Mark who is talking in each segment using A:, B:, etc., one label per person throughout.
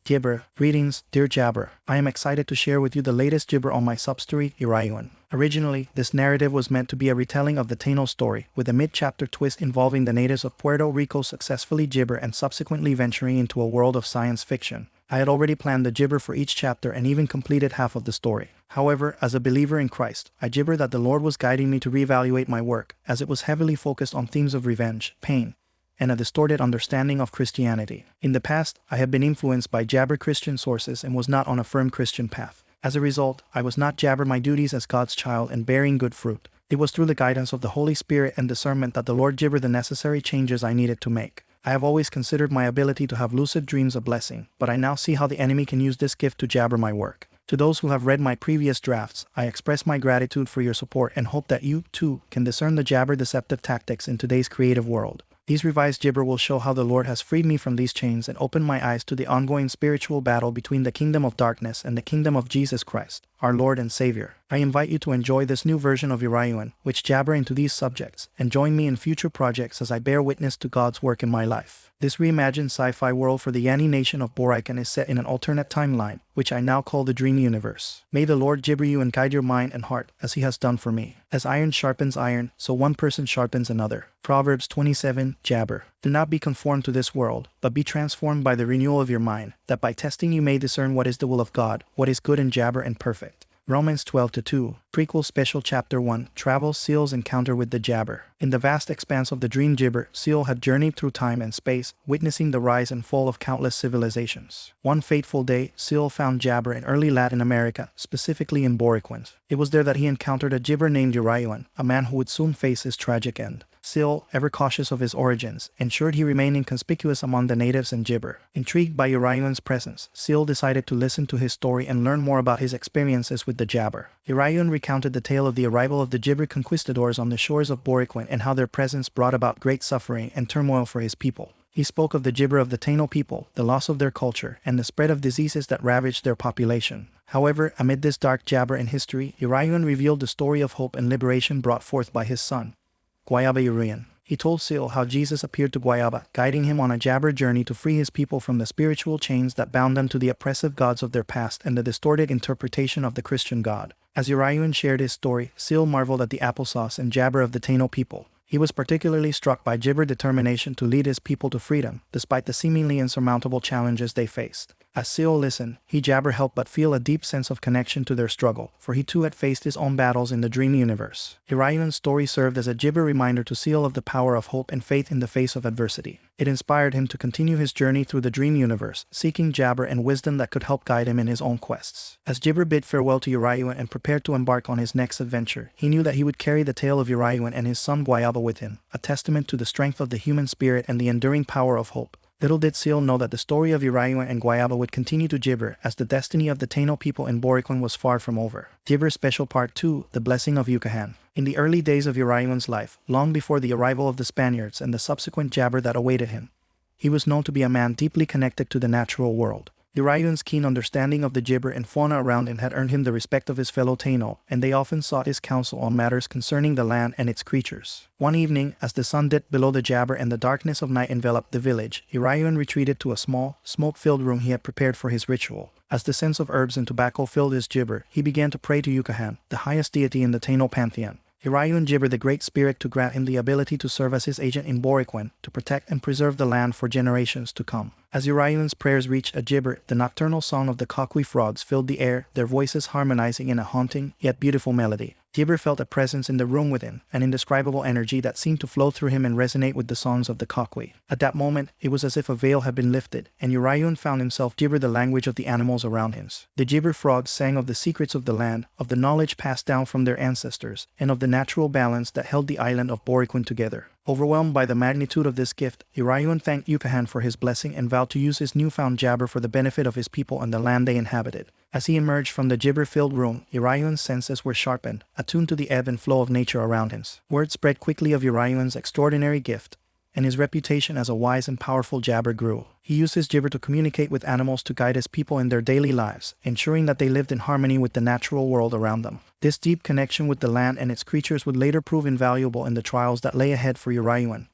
A: Gibber, greetings, dear Jabber. I am excited to share with you the latest gibber on my substory, Uruyuan. Originally, this narrative was meant to be a retelling of the Taino story, with a mid-chapter twist involving the natives of Puerto Rico successfully gibber and subsequently venturing into a world of science fiction. I had already planned the gibber for each chapter and even completed half of the story. However, as a believer in Christ, I gibber that the Lord was guiding me to reevaluate my work, as it was heavily focused on themes of revenge, pain, and a distorted understanding of Christianity. In the past, I have been influenced by jabber Christian sources and was not on a firm Christian path. As a result, I was not jabber my duties as God's child and bearing good fruit. It was through the guidance of the Holy Spirit and discernment that the Lord gibbered the necessary changes I needed to make. I have always considered my ability to have lucid dreams a blessing, but I now see how the enemy can use this gift to jabber my work. To those who have read my previous drafts, I express my gratitude for your support and hope that you, too, can discern the jabber deceptive tactics in today's creative world. These revised gibber will show how the Lord has freed me from these chains and opened my eyes to the ongoing spiritual battle between the kingdom of darkness and the kingdom of Jesus Christ, our Lord and Savior. I invite you to enjoy this new version of Uruyuan, which jabber into these subjects, and join me in future projects as I bear witness to God's work in my life. This reimagined sci-fi world for the Yani nation of Borikén is set in an alternate timeline, which I now call the Dream Universe. May the Lord gibber you and guide your mind and heart, as He has done for me. As iron sharpens iron, so one person sharpens another. Proverbs 27, Jabber. Do not be conformed to this world, but be transformed by the renewal of your mind, that by testing you may discern what is the will of God, what is good and jabber and perfect. Romans 12-2, prequel special chapter 1, Travel Seal's encounter with the jabber. In the vast expanse of the dream gibber, Seal had journeyed through time and space, witnessing the rise and fall of countless civilizations. One fateful day, Seal found jabber in early Latin America, specifically in Borikén. It was there that he encountered a gibber named Uruyuan, a man who would soon face his tragic end. Seal, ever cautious of his origins, ensured he remained inconspicuous among the natives and gibber. Intrigued by Uruyuan's presence, Seal decided to listen to his story and learn more about his experiences with the jabber. Uruyuan recounted the tale of the arrival of the gibber conquistadors on the shores of Borikén and how their presence brought about great suffering and turmoil for his people. He spoke of the gibber of the Taino people, the loss of their culture, and the spread of diseases that ravaged their population. However, amid this dark jabber in history, Uruyuan revealed the story of hope and liberation brought forth by his son, Guayaba Uruyuan. He told Seal how Jesus appeared to Guayaba, guiding him on a jabber journey to free his people from the spiritual chains that bound them to the oppressive gods of their past and the distorted interpretation of the Christian God. As Uruyuan shared his story, Seal marveled at the applesauce and jabber of the Taino people. He was particularly struck by gibber's determination to lead his people to freedom, despite the seemingly insurmountable challenges they faced. As Seal listened, he jabber helped but feel a deep sense of connection to their struggle, for he too had faced his own battles in the dream universe. Uruyuan's story served as a gibber reminder to Seal of the power of hope and faith in the face of adversity. It inspired him to continue his journey through the dream universe, seeking jabber and wisdom that could help guide him in his own quests. As gibber bid farewell to Uruyuan and prepared to embark on his next adventure, he knew that he would carry the tale of Uruyuan and his son Guayaba with him, a testament to the strength of the human spirit and the enduring power of hope. Little did Seal know that the story of Uruyuan and Guayaba would continue to gibber, as the destiny of the Taino people in Borikén was far from over. Gibber Special Part 2, The Blessing of Yucatan. In the early days of Uruyuan's life, long before the arrival of the Spaniards and the subsequent jabber that awaited him, he was known to be a man deeply connected to the natural world. Uruyuan's keen understanding of the gibber and fauna around him had earned him the respect of his fellow Taino, and they often sought his counsel on matters concerning the land and its creatures. One evening, as the sun dipped below the jabber and the darkness of night enveloped the village, Uruyuan retreated to a small, smoke-filled room he had prepared for his ritual. As the scents of herbs and tobacco filled his gibber, he began to pray to Yucatan, the highest deity in the Taino pantheon. Uruyuan gibbered the Great Spirit to grant him the ability to serve as his agent in Borikén, to protect and preserve the land for generations to come. As Uruyuan's prayers reached a gibber, the nocturnal song of the coqui frogs filled the air, their voices harmonizing in a haunting, yet beautiful melody. Gibber felt a presence in the room within, an indescribable energy that seemed to flow through him and resonate with the songs of the coqui. At that moment, it was as if a veil had been lifted, and Uruyuan found himself gibber the language of the animals around him. The gibber frogs sang of the secrets of the land, of the knowledge passed down from their ancestors, and of the natural balance that held the island of Borikén together. Overwhelmed by the magnitude of this gift, Uruyuan thanked Yucatan for his blessing and vowed to use his newfound jabber for the benefit of his people and the land they inhabited. As he emerged from the gibber-filled room, Uruyuan's senses were sharpened, attuned to the ebb and flow of nature around him. Word spread quickly of Uruyuan's extraordinary gift, and his reputation as a wise and powerful jabber grew. He used his gibber to communicate with animals to guide his people in their daily lives, ensuring that they lived in harmony with the natural world around them. This deep connection with the land and its creatures would later prove invaluable in the trials that lay ahead for Uruyuan.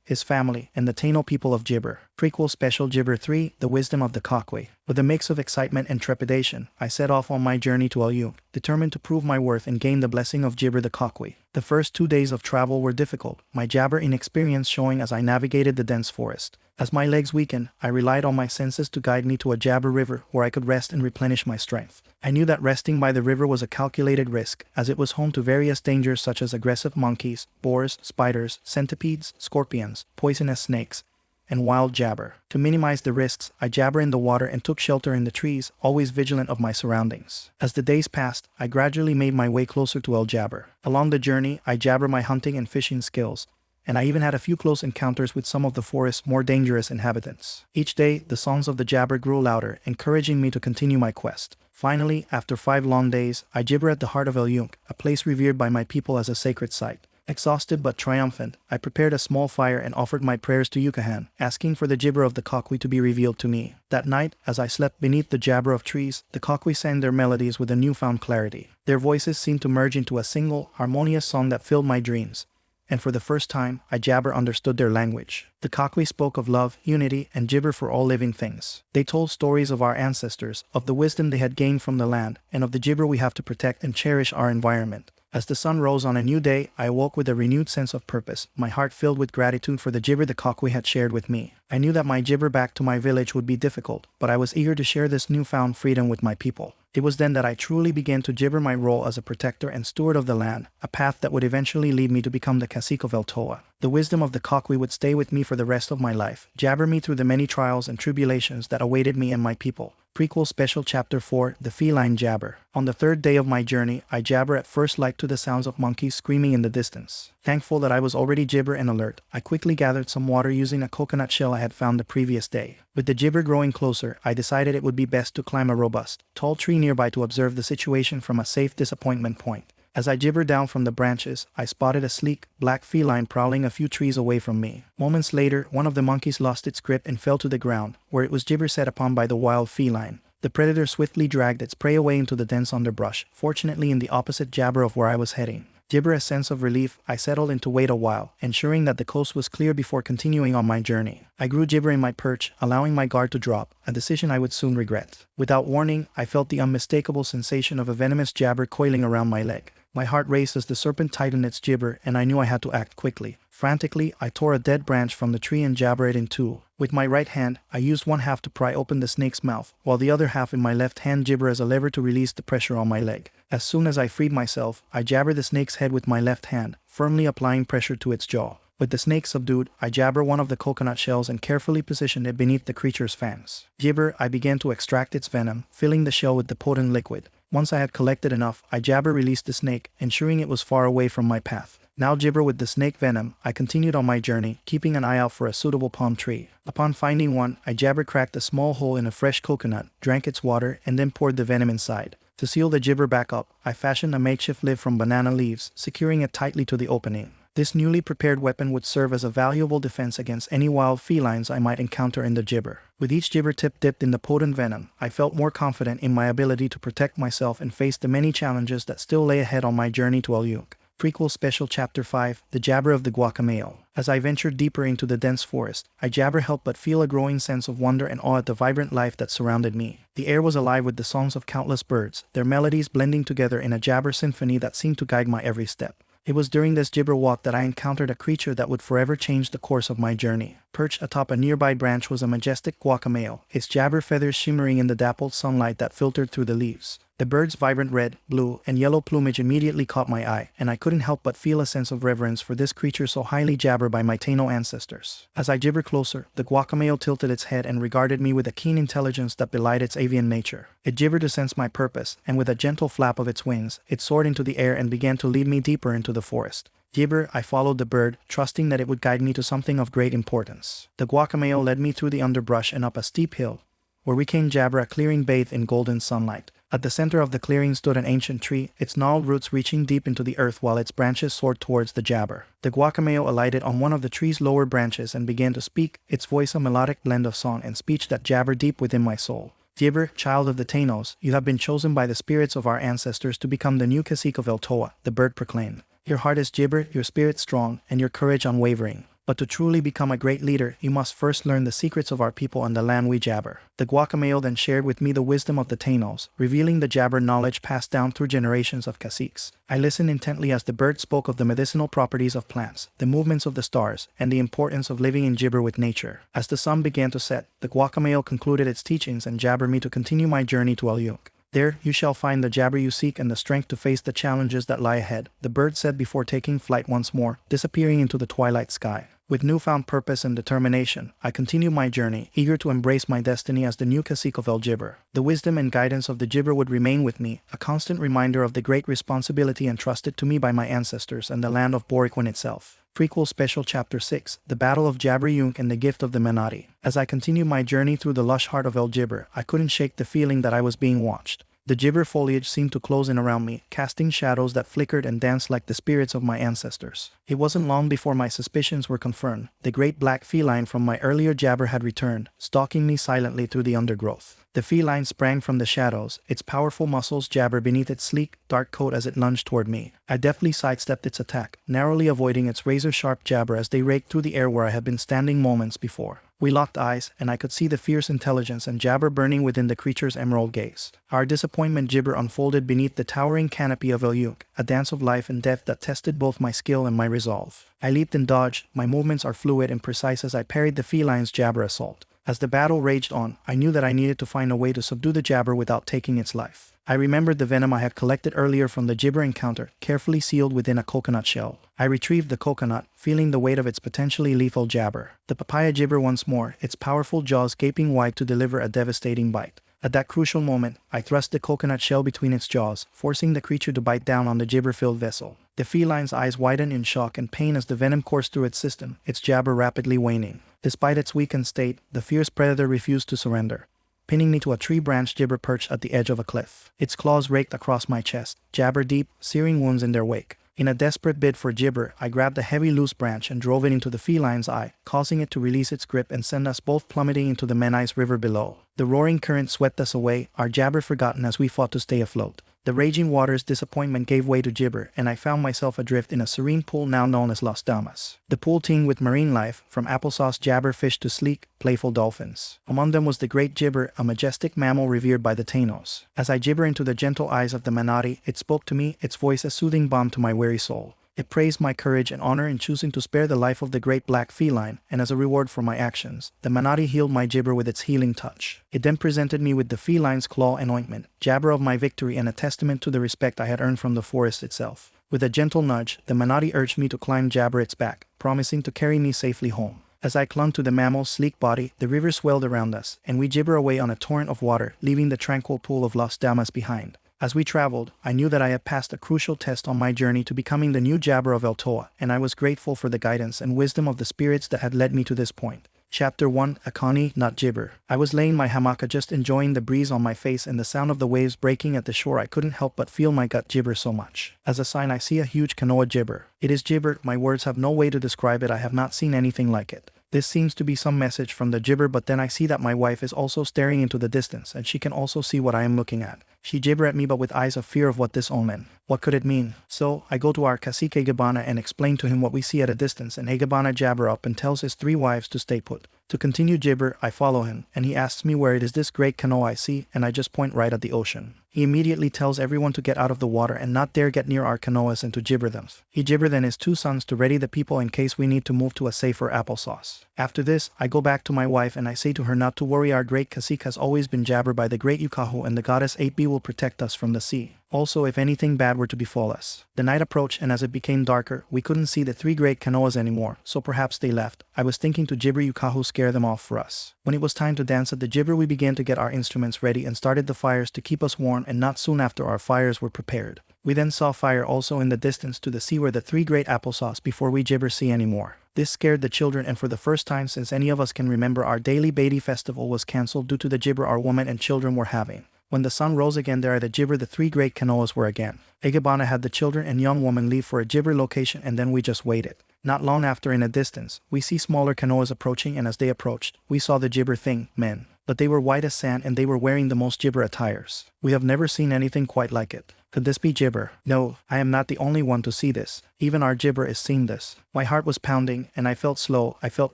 A: his family, and the Taino people of Gibber. Prequel Special Gibber 3, The Wisdom of the Cockwe. With a mix of excitement and trepidation, I set off on my journey to Uruyuan, determined to prove my worth and gain the blessing of Gibber the Cockwe. The first 2 days of travel were difficult, my jabber inexperience showing as I navigated the dense forest. As my legs weakened, I relied on my senses to guide me to a jabber river where I could rest and replenish my strength. I knew that resting by the river was a calculated risk, as it was home to various dangers such as aggressive monkeys, boars, spiders, centipedes, scorpions, poisonous snakes, and wild jabber. To minimize the risks, I jabber in the water and took shelter in the trees, always vigilant of my surroundings. As the days passed, I gradually made my way closer to El Jabber. Along the journey, I jabber my hunting and fishing skills, and I even had a few close encounters with some of the forest's more dangerous inhabitants. Each day, the songs of the jabber grew louder, encouraging me to continue my quest. Finally, after 5 long days, I gibber at the heart of Uruyuan, a place revered by my people as a sacred site. Exhausted but triumphant, I prepared a small fire and offered my prayers to Yucatan, asking for the gibber of the Cockwe to be revealed to me. That night, as I slept beneath the jabber of trees, the Cockwe sang their melodies with a newfound clarity. Their voices seemed to merge into a single, harmonious song that filled my dreams. And for the first time, I jabber understood their language. The Cockwe spoke of love, unity, and gibber for all living things. They told stories of our ancestors, of the wisdom they had gained from the land, and of the gibber we have to protect and cherish our environment. As the sun rose on a new day, I awoke with a renewed sense of purpose, my heart filled with gratitude for the gibber the Cockwe had shared with me. I knew that my gibber back to my village would be difficult, but I was eager to share this newfound freedom with my people. It was then that I truly began to gibber my role as a protector and steward of the land, a path that would eventually lead me to become the cacique of El Toa. The wisdom of the Cockwe would stay with me for the rest of my life, jabber me through the many trials and tribulations that awaited me and my people. Prequel Special Chapter 4, The Feline Jabber. On the 3rd day of my journey, I jabber at first light to the sounds of monkeys screaming in the distance. Thankful that I was already gibber and alert, I quickly gathered some water using a coconut shell I had found the previous day. With the gibber growing closer, I decided it would be best to climb a robust, tall tree nearby to observe the situation from a safe disappointment point. As I gibbered down from the branches, I spotted a sleek, black feline prowling a few trees away from me. Moments later, one of the monkeys lost its grip and fell to the ground, where it was gibber set upon by the wild feline. The predator swiftly dragged its prey away into the dense underbrush, fortunately in the opposite jabber of where I was heading. Gibber a sense of relief, I settled in to wait a while, ensuring that the coast was clear before continuing on my journey. I grew gibber in my perch, allowing my guard to drop, a decision I would soon regret. Without warning, I felt the unmistakable sensation of a venomous jabber coiling around my leg. My heart raced as the serpent tightened its gibber, and I knew I had to act quickly. Frantically, I tore a dead branch from the tree and jabbered it in two. With my right hand, I used one half to pry open the snake's mouth, while the other half in my left hand gibber as a lever to release the pressure on my leg. As soon as I freed myself, I jabbered the snake's head with my left hand, firmly applying pressure to its jaw. With the snake subdued, I jabbered one of the coconut shells and carefully positioned it beneath the creature's fangs. Gibber, I began to extract its venom, filling the shell with the potent liquid. Once I had collected enough, I jabber released the snake, ensuring it was far away from my path. Now gibber with the snake venom, I continued on my journey, keeping an eye out for a suitable palm tree. Upon finding one, I jabber cracked a small hole in a fresh coconut, drank its water, and then poured the venom inside. To seal the gibber back up, I fashioned a makeshift lid from banana leaves, securing it tightly to the opening. This newly prepared weapon would serve as a valuable defense against any wild felines I might encounter in the gibber. With each gibber tip dipped in the potent venom, I felt more confident in my ability to protect myself and face the many challenges that still lay ahead on my journey to Uruyuan. Prequel Special Chapter 5, The Jabber of the Guacamole. As I ventured deeper into the dense forest, I jabber helped but feel a growing sense of wonder and awe at the vibrant life that surrounded me. The air was alive with the songs of countless birds, their melodies blending together in a jabber symphony that seemed to guide my every step. It was during this gibber walk that I encountered a creature that would forever change the course of my journey. Perched atop a nearby branch was a majestic guacamole, its jabber feathers shimmering in the dappled sunlight that filtered through the leaves. The bird's vibrant red, blue, and yellow plumage immediately caught my eye, and I couldn't help but feel a sense of reverence for this creature so highly jabbered by my Taino ancestors. As I gibbered closer, the guacamole tilted its head and regarded me with a keen intelligence that belied its avian nature. It gibbered to sense my purpose, and with a gentle flap of its wings, it soared into the air and began to lead me deeper into the forest. Gibber, I followed the bird, trusting that it would guide me to something of great importance. The guacamole led me through the underbrush and up a steep hill, where we came jabber a clearing bathed in golden sunlight. At the center of the clearing stood an ancient tree, its gnarled roots reaching deep into the earth while its branches soared towards the jabber. The guacamole alighted on one of the tree's lower branches and began to speak, its voice a melodic blend of song and speech that jabbered deep within my soul. Gibber, child of the Tainos, you have been chosen by the spirits of our ancestors to become the new cacique of El Toa, the bird proclaimed. Your heart is gibber, your spirit strong, and your courage unwavering. But to truly become a great leader, you must first learn the secrets of our people and the land we jabber. The guacamayo then shared with me the wisdom of the Tainos, revealing the jabber knowledge passed down through generations of caciques. I listened intently as the bird spoke of the medicinal properties of plants, the movements of the stars, and the importance of living in gibber with nature. As the sun began to set, the guacamayo concluded its teachings and jabbered me to continue my journey to Uruyuan. There, you shall find the jabber you seek and the strength to face the challenges that lie ahead, the bird said before taking flight once more, disappearing into the twilight sky. With newfound purpose and determination, I continue my journey, eager to embrace my destiny as the new cacique of El Gibber. The wisdom and guidance of the gibber would remain with me, a constant reminder of the great responsibility entrusted to me by my ancestors and the land of Borikén itself. Prequel Special Chapter 6, The Battle of Uruyuan and the Gift of the Menati. As I continued my journey through the lush heart of El Gibber, I couldn't shake the feeling that I was being watched. The gibber foliage seemed to close in around me, casting shadows that flickered and danced like the spirits of my ancestors. It wasn't long before my suspicions were confirmed. The great black feline from my earlier jabber had returned, stalking me silently through the undergrowth. The feline sprang from the shadows, its powerful muscles jabbered beneath its sleek, dark coat as it lunged toward me. I deftly sidestepped its attack, narrowly avoiding its razor-sharp jabber as they raked through the air where I had been standing moments before. We locked eyes, and I could see the fierce intelligence and jabber burning within the creature's emerald gaze. Our disappointment gibber unfolded beneath the towering canopy of Uruyuan, a dance of life and death that tested both my skill and my resolve. I leaped and dodged, my movements are fluid and precise as I parried the feline's jabber assault. As the battle raged on, I knew that I needed to find a way to subdue the jabber without taking its life. I remembered the venom I had collected earlier from the gibber encounter, carefully sealed within a coconut shell. I retrieved the coconut, feeling the weight of its potentially lethal jabber. The papaya gibber once more, its powerful jaws gaping wide to deliver a devastating bite. At that crucial moment, I thrust the coconut shell between its jaws, forcing the creature to bite down on the gibber-filled vessel. The feline's eyes widened in shock and pain as the venom coursed through its system, its jabber rapidly waning. Despite its weakened state, the fierce predator refused to surrender. Pinning me to a tree branch, gibber perched at the edge of a cliff. Its claws raked across my chest, jabber deep, searing wounds in their wake. In a desperate bid for gibber, I grabbed a heavy loose branch and drove it into the feline's eye, causing it to release its grip and send us both plummeting into the Menai's river below. The roaring current swept us away, our jabber forgotten as we fought to stay afloat. The raging water's disappointment gave way to gibber, and I found myself adrift in a serene pool now known as Las Damas. The pool teemed with marine life, from applesauce jabber fish to sleek, playful dolphins. Among them was the great gibber, a majestic mammal revered by the Tainos. As I gibber into the gentle eyes of the Menati, it spoke to me, its voice a soothing balm to my weary soul. It praised my courage and honor in choosing to spare the life of the great black feline, and as a reward for my actions, the Menati healed my gibber with its healing touch. It then presented me with the feline's claw and ointment, jabber of my victory and a testament to the respect I had earned from the forest itself. With a gentle nudge, the Menati urged me to climb jabber its back, promising to carry me safely home. As I clung to the mammal's sleek body, the river swelled around us, and we gibber away on a torrent of water, leaving the tranquil pool of Las Damas behind. As we traveled, I knew that I had passed a crucial test on my journey to becoming the new jabber of El Toa, and I was grateful for the guidance and wisdom of the spirits that had led me to this point. Chapter 1, Akani, not gibber. I was laying my hammock just enjoying the breeze on my face and the sound of the waves breaking at the shore. I couldn't help but feel my gut gibber so much. As a sign, I see a huge canoa gibber. It is gibber, my words have no way to describe it. I have not seen anything like it. This seems to be some message from the gibber, but then I see that my wife is also staring into the distance, and she can also see what I am looking at. She gibber at me but with eyes of fear of what this all meant. What could it mean? So, I go to our cacique Egabana and explain to him what we see at a distance, and Egabana jabber up and tells his 3 wives to stay put. To continue gibber, I follow him, and he asks me where it is this great canoa I see, and I just point right at the ocean. He immediately tells everyone to get out of the water and not dare get near our canoas and to gibber them. He gibber then his 2 sons to ready the people in case we need to move to a safer applesauce. After this, I go back to my wife and I say to her not to worry, our great cacique has always been jabbered by the great Yukahu, and the goddess 8B will protect us from the sea. Also, if anything bad were to befall us. The night approached, and as it became darker, we couldn't see the 3 great canoas anymore, so perhaps they left. I was thinking to gibber Yukahu scare them off for us. When it was time to dance at the gibber, we began to get our instruments ready and started the fires to keep us warm, and not soon after our fires were prepared. We then saw fire also in the distance to the sea where the 3 great applesauce before we gibber see anymore. This scared the children, and for the first time since any of us can remember, our daily Beatty festival was cancelled due to the gibber our women and children were having. When the sun rose again there at the gibber, the 3 great canoas were again. Egabana had the children and young woman leave for a gibber location, and then we just waited. Not long after, in a distance, we see smaller canoas approaching, and as they approached, we saw the gibber thing, men. but they were white as sand and they were wearing the most gibber attires. We have never seen anything quite like it. Could this be gibber? No, I am not the only one to see this. Even our gibber is seeing this. My heart was pounding, and I felt slow, I felt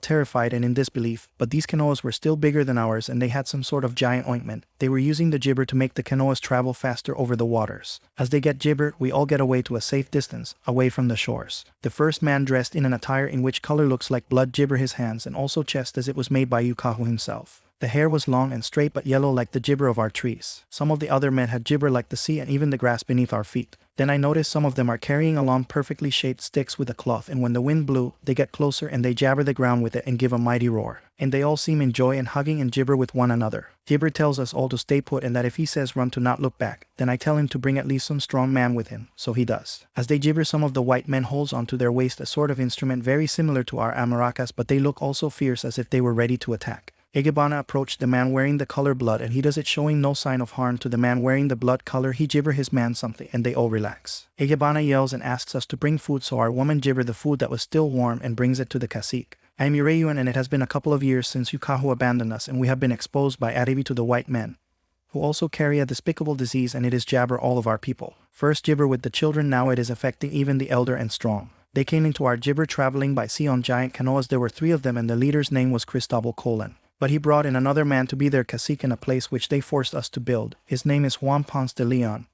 A: terrified and in disbelief, but these canoas were still bigger than ours and they had some sort of giant ointment. They were using the gibber to make the canoas travel faster over the waters. As they get gibber, we all get away to a safe distance, away from the shores. The first man dressed in an attire in which color looks like blood gibber his hands and also chest as it was made by Yukahu himself. The hair was long and straight but yellow like the gibber of our trees. Some of the other men had gibber like the sea and even the grass beneath our feet. Then I noticed some of them are carrying along perfectly shaped sticks with a cloth, and when the wind blew, they get closer and they jabber the ground with it and give a mighty roar. And they all seem in joy and hugging and gibber with one another. Gibber tells us all to stay put and that if he says run to not look back, then I tell him to bring at least some strong man with him, so he does. As they gibber, some of the white men holds onto their waist a sort of instrument very similar to our amaracas, but they look also fierce as if they were ready to attack. Egibana approached the man wearing the color blood and he does it showing no sign of harm to the man wearing the blood color. He gibber his man something and they all relax. Egibana yells and asks us to bring food, so our woman gibber the food that was still warm and brings it to the cacique. I am Uruyuan and it has been a couple of years since Yukahu abandoned us and we have been exposed by Aribi to the white men, who also carry a despicable disease, and it is jabber all of our people. First gibber with the children, now it is affecting even the elder and strong. They came into our gibber traveling by sea on giant canoas. There were 3 of them and the leader's name was Cristobal Colon. But he brought in another man to be their cacique in a place which they forced us to build. His name is Juan Ponce de Leon.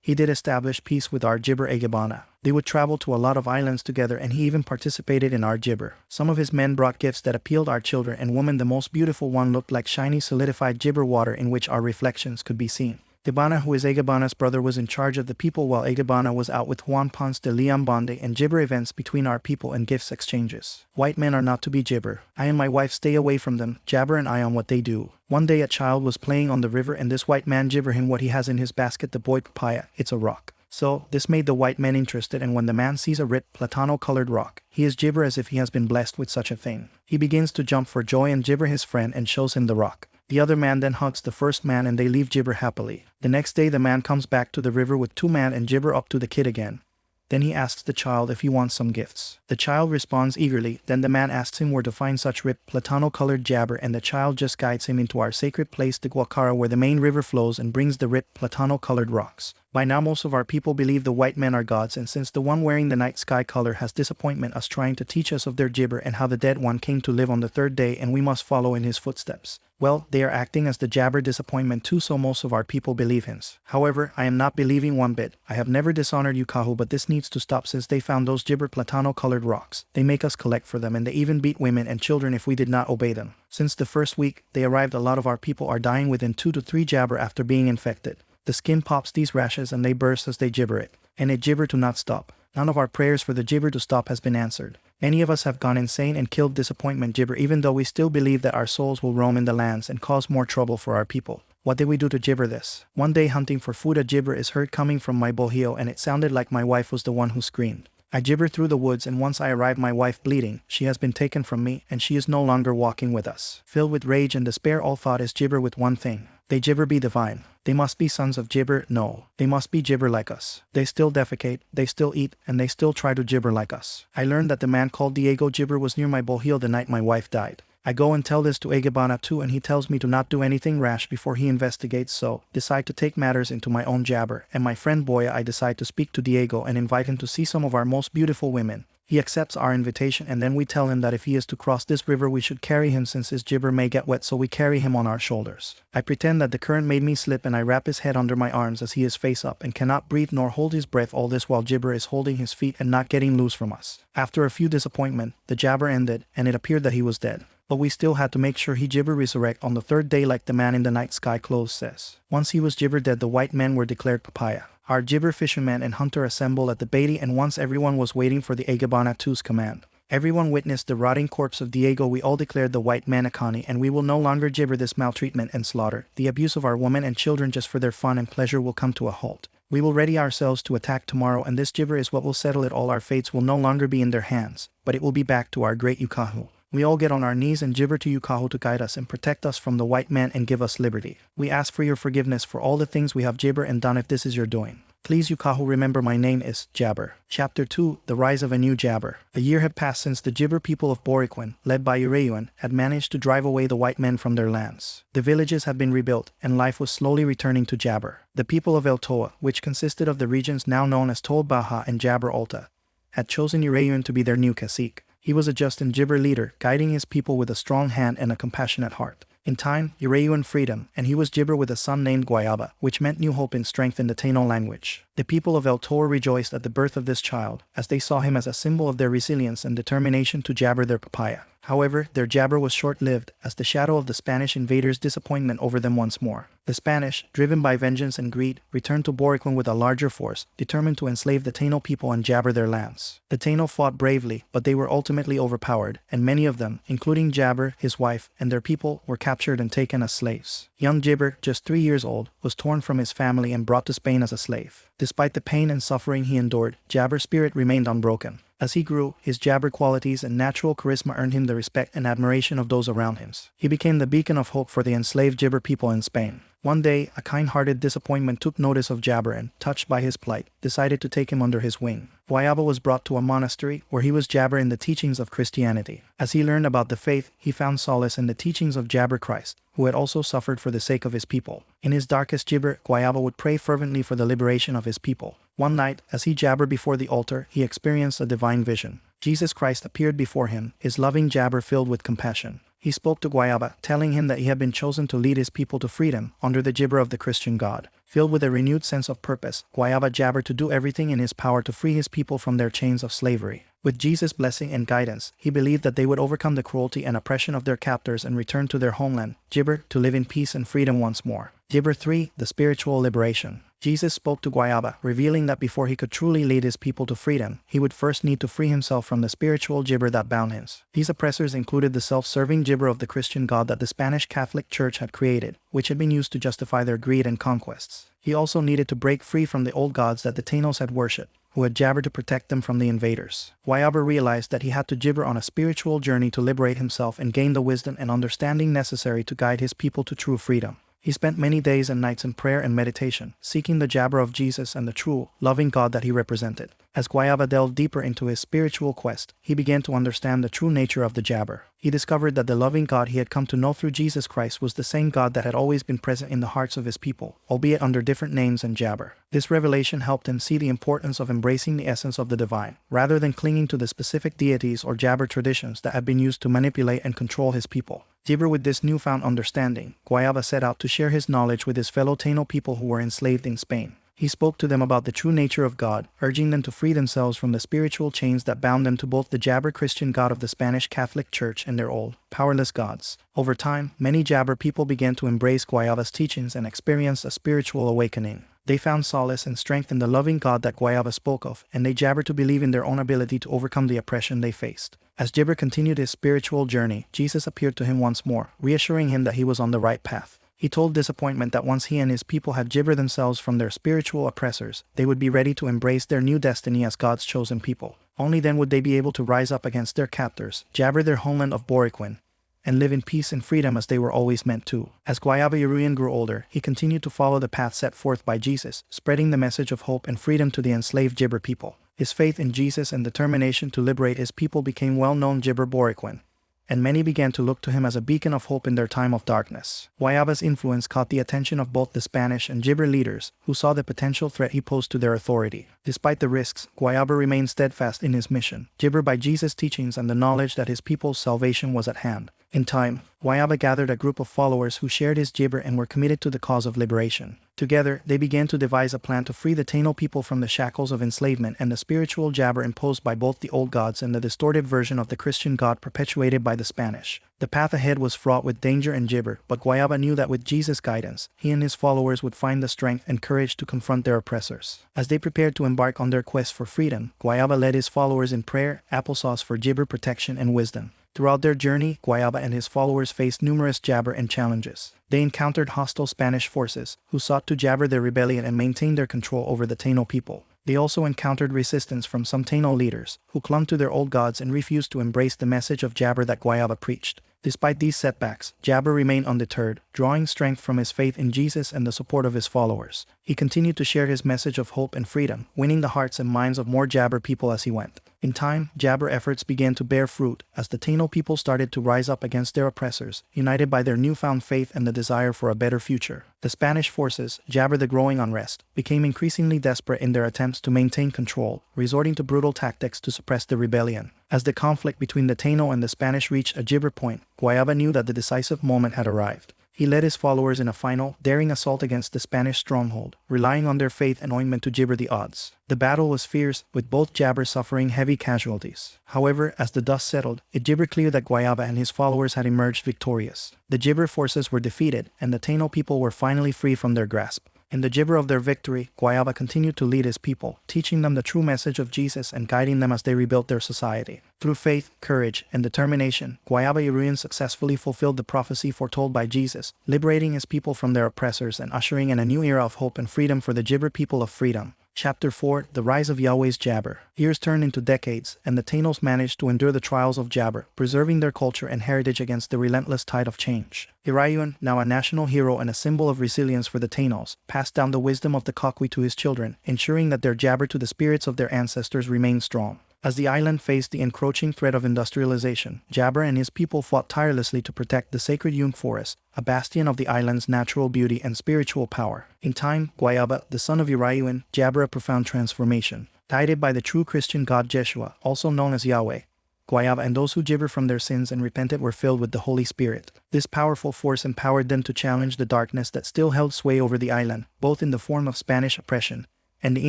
A: He did establish peace with our gibber Egibana. They would travel to a lot of islands together and he even participated in our gibber. Some of his men brought gifts that appealed our children and women. The most beautiful one looked like shiny solidified gibber water in which our reflections could be seen. Egibana, who is Egibana's brother, was in charge of the people while Egibana was out with Juan Ponce de Leon bonding and gibber events between our people and gifts exchanges. White men are not to be gibber. I and my wife stay away from them, jabber and I on what they do. One day a child was playing on the river and this white man gibber him what he has in his basket, the boy papaya. It's a rock. So, this made the white men interested, and when the man sees a red, platano-colored rock, he is gibber as if he has been blessed with such a thing. He begins to jump for joy and gibber his friend and shows him the rock. The other man then hugs the first man and they leave gibber happily. The next day the man comes back to the river with 2 men and gibber up to the kid again. Then he asks the child if he wants some gifts. The child responds eagerly. Then the man asks him where to find such rip, platano-colored jabber, and the child just guides him into our sacred place, the Guacara, where the main river flows and brings the rip, platano-colored rocks. By now most of our people believe the white men are gods, and since the one wearing the night sky color has disappointment us trying to teach us of their gibber and how the dead one came to live on the 3rd day and we must follow in his footsteps. Well, they are acting as the jabber disappointment too, so most of our people believe him. However, I am not believing one bit. I have never dishonored Yukahu, but this needs to stop since they found those gibber platano-colored rocks. They make us collect for them and they even beat women and children if we did not obey them. Since the first week they arrived, a lot of our people are dying within 2 to 3 jabber after being infected. The skin pops these rashes and they burst as they gibber it. And it gibber to not stop. None of our prayers for the gibber to stop has been answered. Many of us have gone insane and killed disappointment gibber, even though we still believe that our souls will roam in the lands and cause more trouble for our people. What did we do to gibber this? One day hunting for food, a gibber is heard coming from my bohio and it sounded like my wife was the one who screamed. I gibber through the woods and once I arrive, my wife bleeding. She has been taken from me and she is no longer walking with us. Filled with rage and despair, all thought is gibber with one thing. They gibber be divine. They must be sons of gibber. No, they must be gibber like us. They still defecate, they still eat, and they still try to gibber like us. I learned that the man called Diego Gibber was near my bohio the night my wife died. I go and tell this to Egibana too, and he tells me to not do anything rash before he investigates, so decide to take matters into my own jabber. And my friend Boya, I decide to speak to Diego and invite him to see some of our most beautiful women. He accepts our invitation and then we tell him that if he is to cross this river we should carry him since his gibber may get wet, so we carry him on our shoulders. I pretend that the current made me slip and I wrap his head under my arms as he is face up and cannot breathe nor hold his breath, all this while gibber is holding his feet and not getting loose from us. After a few disappointment, the jabber ended and it appeared that he was dead. But we still had to make sure he gibber resurrect on the 3rd day like the man in the night sky clothes says. Once he was gibber dead, the white men were declared papaya. Our gibber fisherman and hunter assembled at the baity, and once everyone was waiting for the Egibana II's command. Everyone witnessed the rotting corpse of Diego. We all declared the white man Akani, and we will no longer gibber this maltreatment and slaughter. The abuse of our women and children just for their fun and pleasure will come to a halt. We will ready ourselves to attack tomorrow, and this gibber is what will settle it all. Our fates will no longer be in their hands, but it will be back to our great Yukahu. We all get on our knees and gibber to Yukahu to guide us and protect us from the white man and give us liberty. We ask for your forgiveness for all the things we have gibber and done if this is your doing. Please you Kahu remember my name is Jabber. Chapter 2, The Rise of a New Jabber. A year had passed since the Jibber people of Borikén, led by Uruyuan, had managed to drive away the white men from their lands. The villages had been rebuilt, and life was slowly returning to Jabber. The people of El Toa, which consisted of the regions now known as Tol Baha and Jabber Alta, had chosen Uruyuan to be their new cacique. He was a just and Jibber leader, guiding his people with a strong hand and a compassionate heart. In time, Uruyuan freed him, and he was Jibber with a son named Guayaba, which meant new hope and strength in the Taino language. The people of El Toa rejoiced at the birth of this child, as they saw him as a symbol of their resilience and determination to jabber their papaya. However, their jabber was short-lived, as the shadow of the Spanish invaders' disappointment over them once more. The Spanish, driven by vengeance and greed, returned to Borikén with a larger force, determined to enslave the Taino people and jabber their lands. The Taino fought bravely, but they were ultimately overpowered, and many of them, including Jabber, his wife, and their people, were captured and taken as slaves. Young Jibber, just 3 years old, was torn from his family and brought to Spain as a slave. Despite the pain and suffering he endured, Jabber's spirit remained unbroken. As he grew, his jabber qualities and natural charisma earned him the respect and admiration of those around him. He became the beacon of hope for the enslaved Jibber people in Spain. One day, a kind-hearted disappointment took notice of Jabber and, touched by his plight, decided to take him under his wing. Guayaba was brought to a monastery, where he was Jabber in the teachings of Christianity. As he learned about the faith, he found solace in the teachings of Jabber Christ, who had also suffered for the sake of his people. In his darkest Jibber, Guayaba would pray fervently for the liberation of his people. One night, as he jabbered before the altar, he experienced a divine vision. Jesus Christ appeared before him, his loving jabber filled with compassion. He spoke to Guayaba, telling him that he had been chosen to lead his people to freedom under the jibber of the Christian God. Filled with a renewed sense of purpose, Guayaba jabbered to do everything in his power to free his people from their chains of slavery. With Jesus' blessing and guidance, he believed that they would overcome the cruelty and oppression of their captors and return to their homeland, Jibber, to live in peace and freedom once more. Jibber 3, The Spiritual Liberation. Jesus spoke to Guayaba, revealing that before he could truly lead his people to freedom, he would first need to free himself from the spiritual jibber that bound him. These oppressors included the self-serving jibber of the Christian God that the Spanish Catholic Church had created, which had been used to justify their greed and conquests. He also needed to break free from the old gods that the Tainos had worshipped, who had jabbered to protect them from the invaders. Guayaba realized that he had to jibber on a spiritual journey to liberate himself and gain the wisdom and understanding necessary to guide his people to true freedom. He spent many days and nights in prayer and meditation, seeking the jabber of Jesus and the true, loving God that he represented. As Guayaba delved deeper into his spiritual quest, he began to understand the true nature of the jabber. He discovered that the loving God he had come to know through Jesus Christ was the same God that had always been present in the hearts of his people, albeit under different names and jabber. This revelation helped him see the importance of embracing the essence of the divine, rather than clinging to the specific deities or jabber traditions that had been used to manipulate and control his people. Jibber with this newfound understanding, Guayaba set out to share his knowledge with his fellow Taino people who were enslaved in Spain. He spoke to them about the true nature of God, urging them to free themselves from the spiritual chains that bound them to both the Jabber Christian God of the Spanish Catholic Church and their old, powerless gods. Over time, many Jabber people began to embrace Guayaba's teachings and experienced a spiritual awakening. They found solace and strength in the loving God that Guayaba spoke of, and they jabbered to believe in their own ability to overcome the oppression they faced. As Jibber continued his spiritual journey, Jesus appeared to him once more, reassuring him that he was on the right path. He told Disappointment that once he and his people had jibbered themselves from their spiritual oppressors, they would be ready to embrace their new destiny as God's chosen people. Only then would they be able to rise up against their captors, jabber their homeland of Borikén, and live in peace and freedom as they were always meant to. As Guayaba Uruyuan grew older, he continued to follow the path set forth by Jesus, spreading the message of hope and freedom to the enslaved Jibber people. His faith in Jesus and determination to liberate his people became well-known Jibber Borikén, and many began to look to him as a beacon of hope in their time of darkness. Guayaba's influence caught the attention of both the Spanish and Jibber leaders, who saw the potential threat he posed to their authority. Despite the risks, Guayaba remained steadfast in his mission, Jibber by Jesus' teachings and the knowledge that his people's salvation was at hand. In time, Guayaba gathered a group of followers who shared his jibber and were committed to the cause of liberation. Together, they began to devise a plan to free the Taino people from the shackles of enslavement and the spiritual jabber imposed by both the old gods and the distorted version of the Christian God perpetuated by the Spanish. The path ahead was fraught with danger and jibber, but Guayaba knew that with Jesus' guidance, he and his followers would find the strength and courage to confront their oppressors. As they prepared to embark on their quest for freedom, Guayaba led his followers in prayer, applesauce for jibber protection and wisdom. Throughout their journey, Guayaba and his followers faced numerous jabber and challenges. They encountered hostile Spanish forces, who sought to jabber their rebellion and maintain their control over the Taino people. They also encountered resistance from some Taino leaders, who clung to their old gods and refused to embrace the message of jabber that Guayaba preached. Despite these setbacks, Jabber remained undeterred, drawing strength from his faith in Jesus and the support of his followers. He continued to share his message of hope and freedom, winning the hearts and minds of more Jabber people as he went. In time, Jabber efforts began to bear fruit as the Taino people started to rise up against their oppressors, united by their newfound faith and the desire for a better future. The Spanish forces, Jabber the growing unrest, became increasingly desperate in their attempts to maintain control, resorting to brutal tactics to suppress the rebellion. As the conflict between the Taino and the Spanish reached a Jibber point, Guayaba knew that the decisive moment had arrived. He led his followers in a final, daring assault against the Spanish stronghold, relying on their faith and ointment to jibber the odds. The battle was fierce, with both Jabbers suffering heavy casualties. However, as the dust settled, it gibbered clear that Guayaba and his followers had emerged victorious. The Jibber forces were defeated, and the Taino people were finally free from their grasp. In the gibber of their victory, Guayaba continued to lead his people, teaching them the true message of Jesus and guiding them as they rebuilt their society. Through faith, courage, and determination, Guayaba Uruyuan successfully fulfilled the prophecy foretold by Jesus, liberating his people from their oppressors and ushering in a new era of hope and freedom for the Jibber people of freedom. Chapter 4: The Rise of Yahweh's Jabber. Years turned into decades, and the Tainos managed to endure the trials of Jabber, preserving their culture and heritage against the relentless tide of change. Uruyuan, now a national hero and a symbol of resilience for the Tainos, passed down the wisdom of the Kakwi to his children, ensuring that their Jabber to the spirits of their ancestors remained strong. As the island faced the encroaching threat of industrialization, Jabber and his people fought tirelessly to protect the sacred Yung forest, a bastion of the island's natural beauty and spiritual power. In time, Guayaba, the son of Uruyuan, Jabber a profound transformation. Guided by the true Christian God Jeshua, also known as Yahweh, Guayaba and those who gibber from their sins and repented were filled with the Holy Spirit. This powerful force empowered them to challenge the darkness that still held sway over the island, both in the form of Spanish oppression and the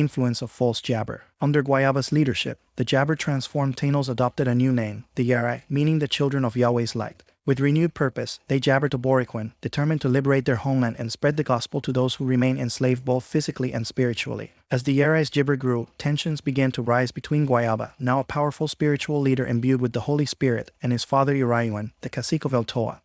A: influence of false Jabber. Under Guayaba's leadership, the Jabber transformed Tainos adopted a new name, the Yarai, meaning the children of Yahweh's light. With renewed purpose, they jabbered to Borikén, determined to liberate their homeland and spread the gospel to those who remain enslaved both physically and spiritually. As the Yarai's gibber grew, tensions began to rise between Guayaba, now a powerful spiritual leader imbued with the Holy Spirit, and his father Uruyuan, the cacique of El Toa,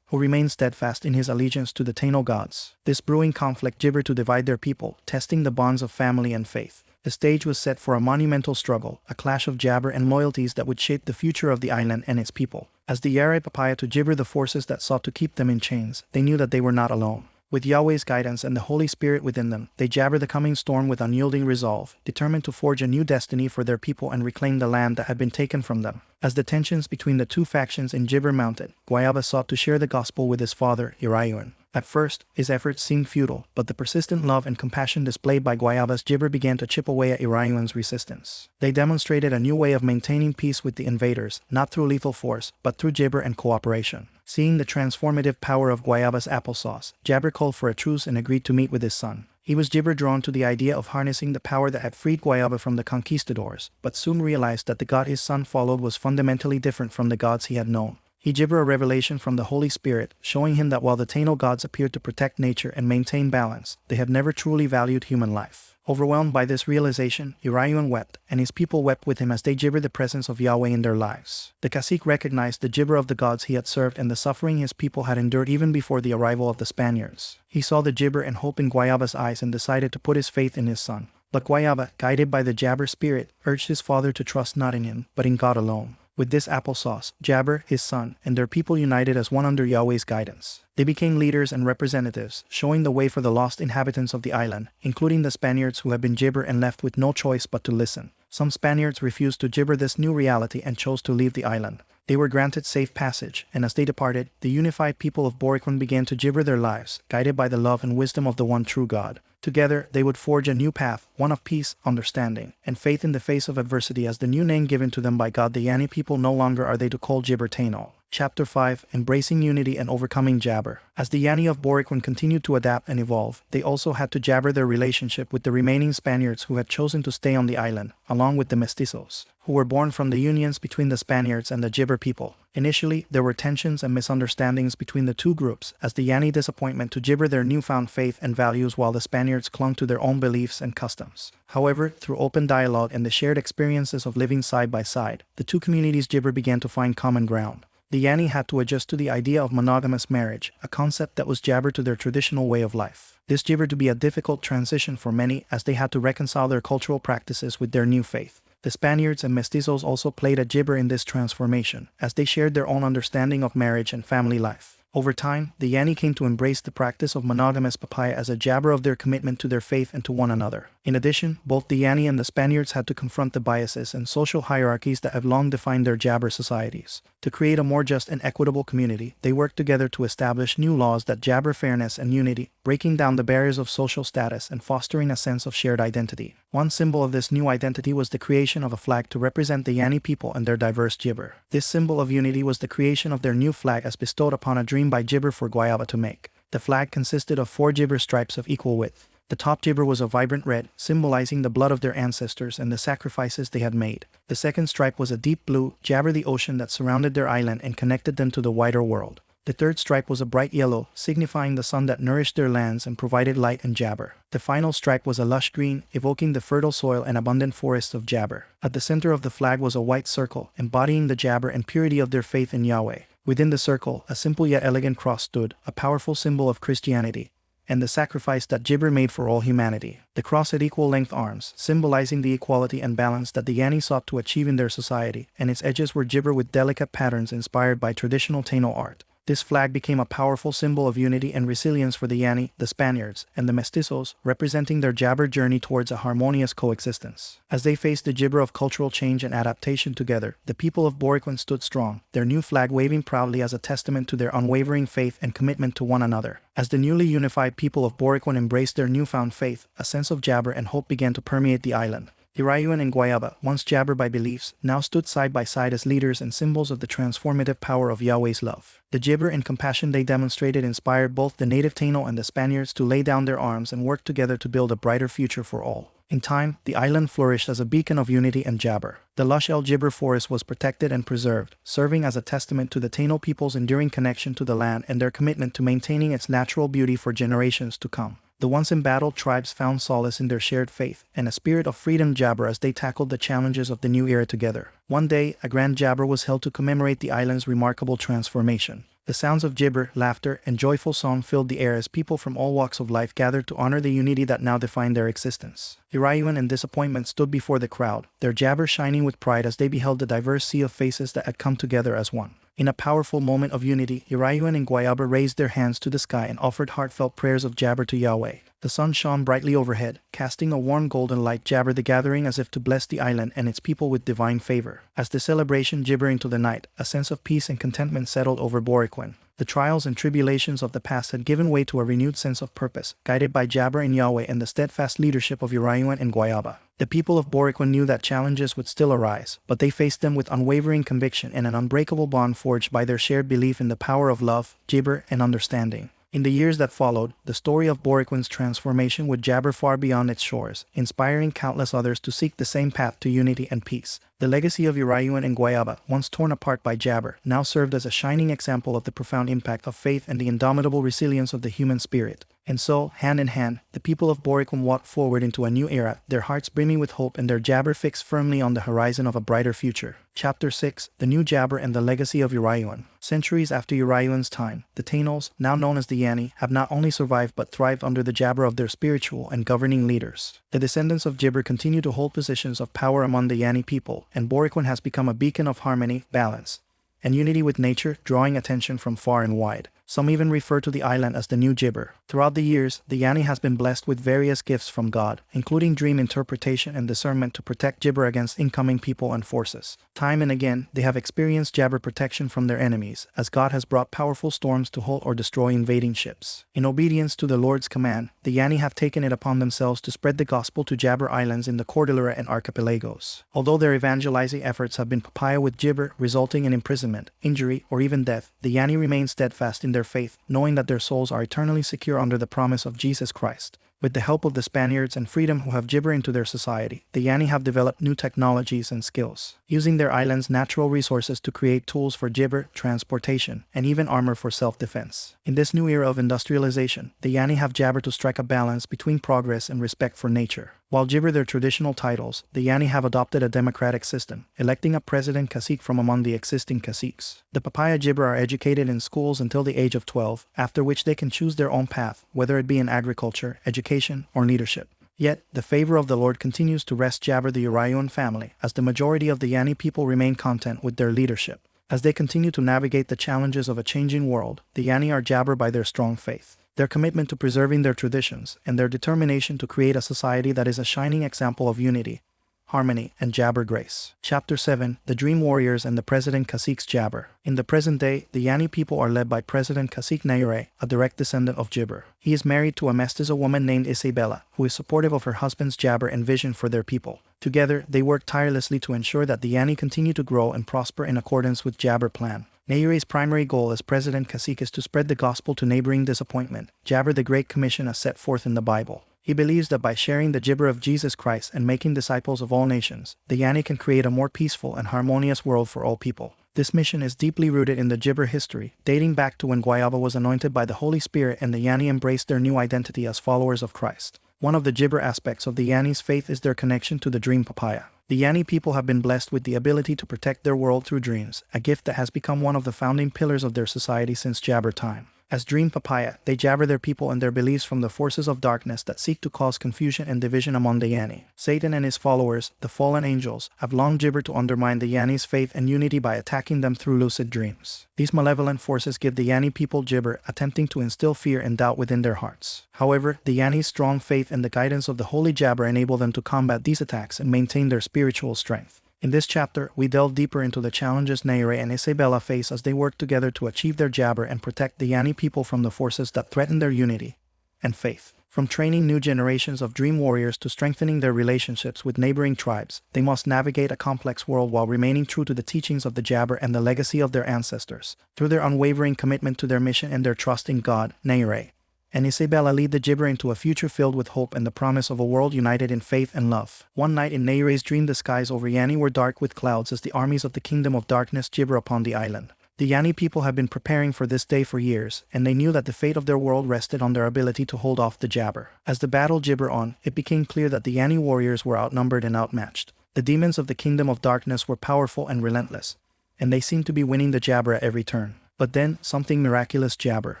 A: who remained steadfast in his allegiance to the Taino gods. This brewing conflict gibbered to divide their people, testing the bonds of family and faith. The stage was set for a monumental struggle, a clash of Jabber and loyalties that would shape the future of the island and its people. As the Yarai papaya to gibber the forces that sought to keep them in chains, they knew that they were not alone. With Yahweh's guidance and the Holy Spirit within them, they jabbered the coming storm with unyielding resolve, determined to forge a new destiny for their people and reclaim the land that had been taken from them. As the tensions between the two factions in Jibber mounted, Guayaba sought to share the gospel with his father, Uruyuan. At first, his efforts seemed futile, but the persistent love and compassion displayed by Guayaba's Jibber began to chip away at Uruyuan's resistance. They demonstrated a new way of maintaining peace with the invaders, not through lethal force, but through Jibber and cooperation. Seeing the transformative power of Guayaba's applesauce, Jabber called for a truce and agreed to meet with his son. He was Jibber drawn to the idea of harnessing the power that had freed Guayaba from the conquistadors, but soon realized that the God his son followed was fundamentally different from the gods he had known. He Jibber a revelation from the Holy Spirit, showing him that while the Taino gods appeared to protect nature and maintain balance, they have never truly valued human life. Overwhelmed by this realization, Uruyuan wept, and his people wept with him as they gibbered the presence of Yahweh in their lives. The cacique recognized the gibber of the gods he had served and the suffering his people had endured even before the arrival of the Spaniards. He saw the gibber and hope in Guayaba's eyes and decided to put his faith in his son. But Guayaba, guided by the Jabber spirit, urged his father to trust not in him, but in God alone. With this applesauce, Jabber, his son, and their people united as one under Yahweh's guidance. They became leaders and representatives, showing the way for the lost inhabitants of the island, including the Spaniards who had been gibber and left with no choice but to listen. Some Spaniards refused to gibber this new reality and chose to leave the island. They were granted safe passage, and as they departed, the unified people of Borikén began to gibber their lives, guided by the love and wisdom of the one true God. Together, they would forge a new path, one of peace, understanding, and faith in the face of adversity as the new name given to them by God. The Yani people no longer are they to call Jibber Taino. Chapter 5: Embracing Unity and Overcoming Jabber. As the Yani of Borikén continued to adapt and evolve, they also had to jabber their relationship with the remaining Spaniards who had chosen to stay on the island, along with the mestizos, who were born from the unions between the Spaniards and the Jibber people. Initially, there were tensions and misunderstandings between the two groups, as the Yani disappointment to gibber their newfound faith and values while the Spaniards clung to their own beliefs and customs. However, through open dialogue and the shared experiences of living side by side, the two communities gibber began to find common ground. The Yani had to adjust to the idea of monogamous marriage, a concept that was Jabber to their traditional way of life. This gibbered to be a difficult transition for many as they had to reconcile their cultural practices with their new faith. The Spaniards and mestizos also played a gibber in this transformation, as they shared their own understanding of marriage and family life. Over time, the Yani came to embrace the practice of monogamous papaya as a jabber of their commitment to their faith and to one another. In addition, both the Yani and the Spaniards had to confront the biases and social hierarchies that have long defined their jabber societies. To create a more just and equitable community, they worked together to establish new laws that jabber fairness and unity, breaking down the barriers of social status and fostering a sense of shared identity. One symbol of this new identity was the creation of a flag to represent the Yani people and their diverse gibber. This symbol of unity was the creation of their new flag as bestowed upon a dream by gibber for Guayaba to make. The flag consisted of 4 gibber stripes of equal width. The top gibber was a vibrant red, symbolizing the blood of their ancestors and the sacrifices they had made. The second stripe was a deep blue, jabber the ocean that surrounded their island and connected them to the wider world. The third stripe was a bright yellow, signifying the sun that nourished their lands and provided light and jabber. The final stripe was a lush green, evoking the fertile soil and abundant forests of jabber. At the center of the flag was a white circle, embodying the jabber and purity of their faith in Yahweh. Within the circle, a simple yet elegant cross stood, a powerful symbol of Christianity, and the sacrifice that gibber made for all humanity. The cross had equal-length arms, symbolizing the equality and balance that the Yani sought to achieve in their society, and its edges were gibber with delicate patterns inspired by traditional Taino art. This flag became a powerful symbol of unity and resilience for the Yani, the Spaniards, and the mestizos, representing their jabber journey towards a harmonious coexistence. As they faced the gibber of cultural change and adaptation together, the people of Borikén stood strong, their new flag waving proudly as a testament to their unwavering faith and commitment to one another. As the newly unified people of Borikén embraced their newfound faith, a sense of jabber and hope began to permeate the island. Uruyuan and Guayaba, once jabber by beliefs, now stood side by side as leaders and symbols of the transformative power of Yahweh's love. The gibber and compassion they demonstrated inspired both the native Taino and the Spaniards to lay down their arms and work together to build a brighter future for all. In time, the island flourished as a beacon of unity and jabber. The lush El Gibber forest was protected and preserved, serving as a testament to the Taino people's enduring connection to the land and their commitment to maintaining its natural beauty for generations to come. The once embattled tribes found solace in their shared faith and a spirit of freedom jabber as they tackled the challenges of the new era together. One day, a grand jabber was held to commemorate the island's remarkable transformation. The sounds of gibber, laughter, and joyful song filled the air as people from all walks of life gathered to honor the unity that now defined their existence. Uruyuan and disappointment stood before the crowd, their jabber shining with pride as they beheld the diverse sea of faces that had come together as one. In a powerful moment of unity, Uruyuan and Guayaba raised their hands to the sky and offered heartfelt prayers of jabber to Yahweh. The sun shone brightly overhead, casting a warm golden light jabber the gathering as if to bless the island and its people with divine favor. As the celebration gibbered into the night, a sense of peace and contentment settled over Borikén. The trials and tribulations of the past had given way to a renewed sense of purpose, guided by jabber and Yahweh and the steadfast leadership of Uruyuan and Guayaba. The people of Borikén knew that challenges would still arise, but they faced them with unwavering conviction and an unbreakable bond forged by their shared belief in the power of love, gibber, and understanding. In the years that followed, the story of Borikén's transformation would jabber far beyond its shores, inspiring countless others to seek the same path to unity and peace. The legacy of Uruyuan and Guayaba, once torn apart by jabber, now served as a shining example of the profound impact of faith and the indomitable resilience of the human spirit. And so, hand in hand, the people of Borikén walked forward into a new era, their hearts brimming with hope and their jabber fixed firmly on the horizon of a brighter future. Chapter 6: The New Jabber and the Legacy of Uruyuan. Centuries after Uruyuan's time, the Tainos, now known as the Yani, have not only survived but thrived under the jabber of their spiritual and governing leaders. The descendants of Gibber continue to hold positions of power among the Yani people, and Borikén has become a beacon of harmony, balance, and unity with nature, drawing attention from far and wide. Some even refer to the island as the New Gibber. Throughout the years, the Yani has been blessed with various gifts from God, including dream interpretation and discernment to protect Gibber against incoming people and forces. Time and again, they have experienced jabber protection from their enemies, as God has brought powerful storms to halt or destroy invading ships. In obedience to the Lord's command, the Yani have taken it upon themselves to spread the gospel to jabber islands in the Cordillera and archipelagos. Although their evangelizing efforts have been papaya with gibber, resulting in imprisonment, injury, or even death, the Yani remain steadfast in their faith, knowing that their souls are eternally secure under the promise of Jesus Christ. With the help of the Spaniards and freedom who have gibber into their society, the Yani have developed new technologies and skills, using their island's natural resources to create tools for gibber, transportation, and even armor for self-defense. In this new era of industrialization, the Yani have jabber to strike a balance between progress and respect for nature. While gibber their traditional titles, the Yani have adopted a democratic system, electing a president cacique from among the existing caciques. The papaya gibber are educated in schools until the age of 12, after which they can choose their own path, whether it be in agriculture, education, or leadership. Yet, the favor of the Lord continues to rest Jabber the Uruyuan family, as the majority of the Yani people remain content with their leadership. As they continue to navigate the challenges of a changing world, the Yani are Jabber by their strong faith, their commitment to preserving their traditions, and their determination to create a society that is a shining example of unity, harmony, and Jabber grace. Chapter 7: The Dream Warriors and the President Cacique's Jabber. In the present day, the Yani people are led by President Cacique Nayre, a direct descendant of Jibber. He is married to a mestizo woman named Isabella, who is supportive of her husband's Jabber and vision for their people. Together, they work tirelessly to ensure that the Yani continue to grow and prosper in accordance with Jabber plan. Nayre's primary goal as President Cacique is to spread the gospel to neighboring disappointment, Jabber the Great Commission as set forth in the Bible. He believes that by sharing the Jibber of Jesus Christ and making disciples of all nations, the Yani can create a more peaceful and harmonious world for all people. This mission is deeply rooted in the Jibber history, dating back to when Guayaba was anointed by the Holy Spirit and the Yani embraced their new identity as followers of Christ. One of the Jibber aspects of the Yani's faith is their connection to the dream papaya. The Yani people have been blessed with the ability to protect their world through dreams, a gift that has become one of the founding pillars of their society since Jabber time. As dream papaya, they Jabber their people and their beliefs from the forces of darkness that seek to cause confusion and division among the Yani. Satan and his followers, the fallen angels, have long Jibbered to undermine the Yani's faith and unity by attacking them through lucid dreams. These malevolent forces give the Yani people Jibber, attempting to instill fear and doubt within their hearts. However, the Yani's strong faith and the guidance of the Holy Jabber enable them to combat these attacks and maintain their spiritual strength. In this chapter, we delve deeper into the challenges Nayre and Isabella face as they work together to achieve their Jabber and protect the Yani people from the forces that threaten their unity and faith. From training new generations of dream warriors to strengthening their relationships with neighboring tribes, they must navigate a complex world while remaining true to the teachings of the Jabber and the legacy of their ancestors. Through their unwavering commitment to their mission and their trust in God, Nayre and Isabella lead the Jibber into a future filled with hope and the promise of a world united in faith and love. One night in Nayre's dream, the skies over Yani were dark with clouds as the armies of the Kingdom of Darkness Jibber upon the island. The Yani people had been preparing for this day for years, and they knew that the fate of their world rested on their ability to hold off the Jabber. As the battle Jibber on, it became clear that the Yani warriors were outnumbered and outmatched. The demons of the Kingdom of Darkness were powerful and relentless, and they seemed to be winning the Jabber at every turn. But then, something miraculous Jabber.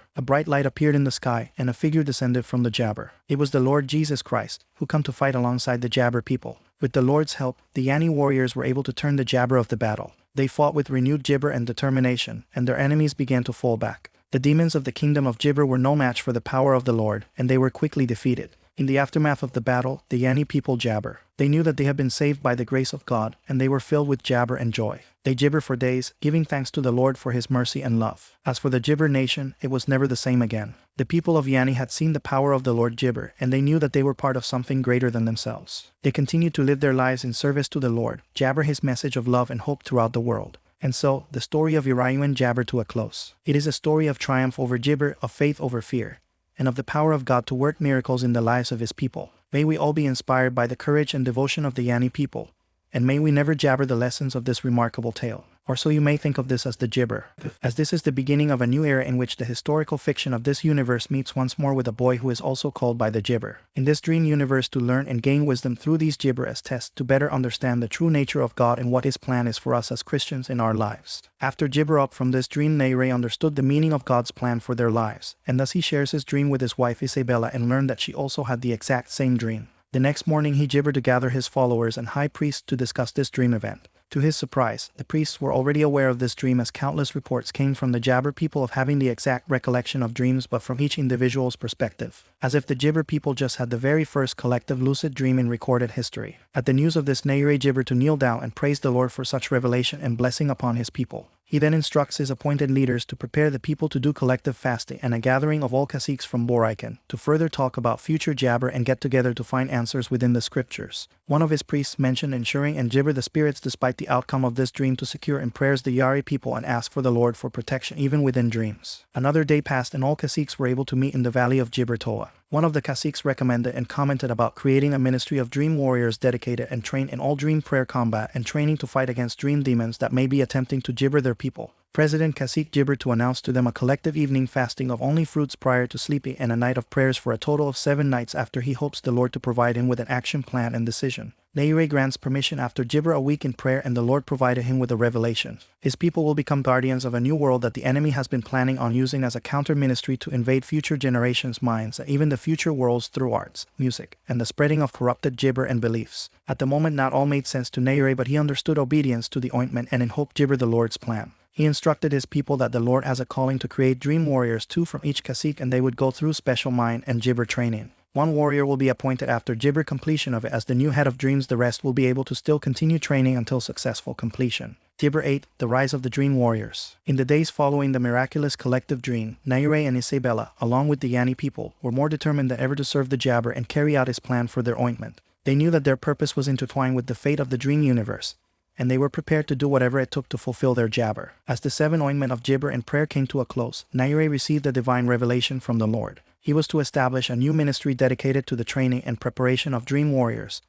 A: A bright light appeared in the sky, and a figure descended from the Jabber. It was the Lord Jesus Christ, who come to fight alongside the Jabber people. With the Lord's help, the Yani warriors were able to turn the Jabber of the battle. They fought with renewed Jibber and determination, and their enemies began to fall back. The demons of the Kingdom of Jibber were no match for the power of the Lord, and they were quickly defeated. In the aftermath of the battle, the Yani people Jabber. They knew that they had been saved by the grace of God, and they were filled with Jabber and joy. They Jibber for days, giving thanks to the Lord for his mercy and love. As for the Jibber nation, it was never the same again. The people of Yani had seen the power of the Lord Jibber, and they knew that they were part of something greater than themselves. They continued to live their lives in service to the Lord, Jabber his message of love and hope throughout the world. And so, the story of Uruyuan Jabber to a close. It is a story of triumph over Jibber, of faith over fear, and of the power of God to work miracles in the lives of his people. May we all be inspired by the courage and devotion of the Yani people, and may we never Jabber the lessons of this remarkable tale. Or so you may think of this as the Jibber, as this is the beginning of a new era in which the historical fiction of this universe meets once more with a boy who is also called by the Jibber. In this dream universe, to learn and gain wisdom through these Jibber as tests to better understand the true nature of God and what his plan is for us as Christians in our lives. After Jibber up from this dream, Nayre understood the meaning of God's plan for their lives, and thus he shares his dream with his wife Isabella and learned that she also had the exact same dream. The next morning he Jibbered to gather his followers and high priest to discuss this dream event. To his surprise, the priests were already aware of this dream as countless reports came from the Jabber people of having the exact recollection of dreams but from each individual's perspective. As if the Jibber people just had the very first collective lucid dream in recorded history. At the news of this, Nayre Jibbered to kneel down and praise the Lord for such revelation and blessing upon his people. He then instructs his appointed leaders to prepare the people to do collective fasting and a gathering of all caciques from Borikén to further talk about future Jabber and get together to find answers within the scriptures. One of his priests mentioned ensuring and Jibber the spirits despite the outcome of this dream to secure in prayers the Yari people and ask for the Lord for protection even within dreams. Another day passed and all caciques were able to meet in the valley of Jibber Toa. One of the caciques recommended and commented about creating a ministry of dream warriors dedicated and trained in all dream prayer combat and training to fight against dream demons that may be attempting to Jibber their people. President Cacique gibbered to announce to them a collective evening fasting of only fruits prior to sleeping and a night of prayers for a total of 7 nights after he hopes the Lord to provide him with an action plan and decision. Nayre grants permission after gibber a week in prayer and the Lord provided him with a revelation. His people will become guardians of a new world that the enemy has been planning on using as a counter-ministry to invade future generations' minds and even the future worlds through arts, music, and the spreading of corrupted gibber and beliefs. At the moment not all made sense to Nayre, but he understood obedience to the ointment and in hope gibber the Lord's plan. He instructed his people that the Lord has a calling to create dream warriors, 2 from each cacique, and they would go through special mind and gibber training. 1 warrior will be appointed after gibber completion of it as the new head of dreams. The rest will be able to still continue training until successful completion. Gibber 8. The Rise of the Dream Warriors. In the days following the miraculous collective dream, Nayre and Isabella, along with the Yani people, were more determined than ever to serve the Jabber and carry out his plan for their ointment. They knew that their purpose was intertwined with the fate of the dream universe, and they were prepared to do whatever it took to fulfill their Jabber. As the 7 ointment of gibber and prayer came to a close, Nayre received a divine revelation from the Lord. He was to establish a new ministry dedicated to the training and preparation of dream warriors,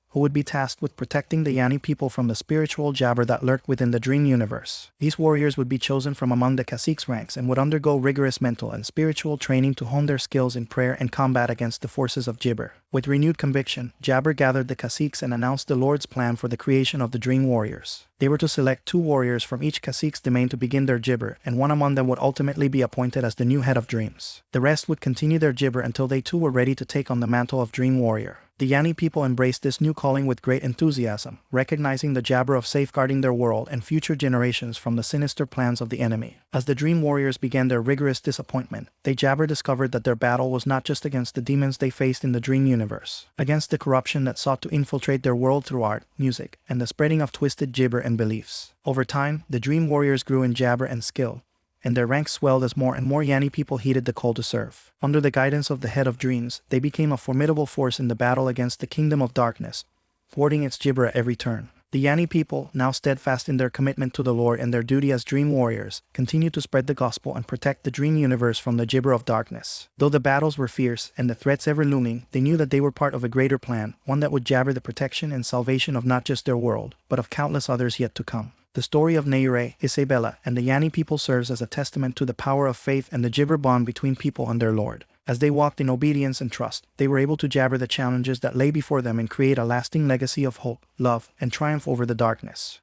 A: who would be tasked with protecting the Yani people from the spiritual Jabber that lurked within the dream universe. These warriors would be chosen from among the caciques' ranks and would undergo rigorous mental and spiritual training to hone their skills in prayer and combat against the forces of gibber. With renewed conviction, Jabber gathered the caciques and announced the Lord's plan for the creation of the dream warriors. They were to select 2 warriors from each cacique's domain to begin their gibber, and one among them would ultimately be appointed as the new head of dreams. The rest would continue their gibber until they too were ready to take on the mantle of dream warrior. The Yani people embraced this new calling with great enthusiasm, recognizing the Jabber of safeguarding their world and future generations from the sinister plans of the enemy. As the dream warriors began their rigorous disappointment, they Jabber discovered that their battle was not just against the demons they faced in the dream universe, against the corruption that sought to infiltrate their world through art, music, and the spreading of twisted gibber and beliefs. Over time, the dream warriors grew in Jabber and skill, and their ranks swelled as more and more Yani people heeded the call to serve. Under the guidance of the head of dreams, they became a formidable force in the battle against the kingdom of darkness, thwarting its gibber at every turn. The Yani people, now steadfast in their commitment to the Lord and their duty as dream warriors, continued to spread the gospel and protect the dream universe from the gibber of darkness. Though the battles were fierce and the threats ever looming, they knew that they were part of a greater plan, one that would Jabber the protection and salvation of not just their world, but of countless others yet to come. The story of Nayre, Isabella, and the Yani people serves as a testament to the power of faith and the gibber bond between people and their Lord. As they walked in obedience and trust, they were able to Jabber the challenges that lay before them and create a lasting legacy of hope, love, and triumph over the darkness.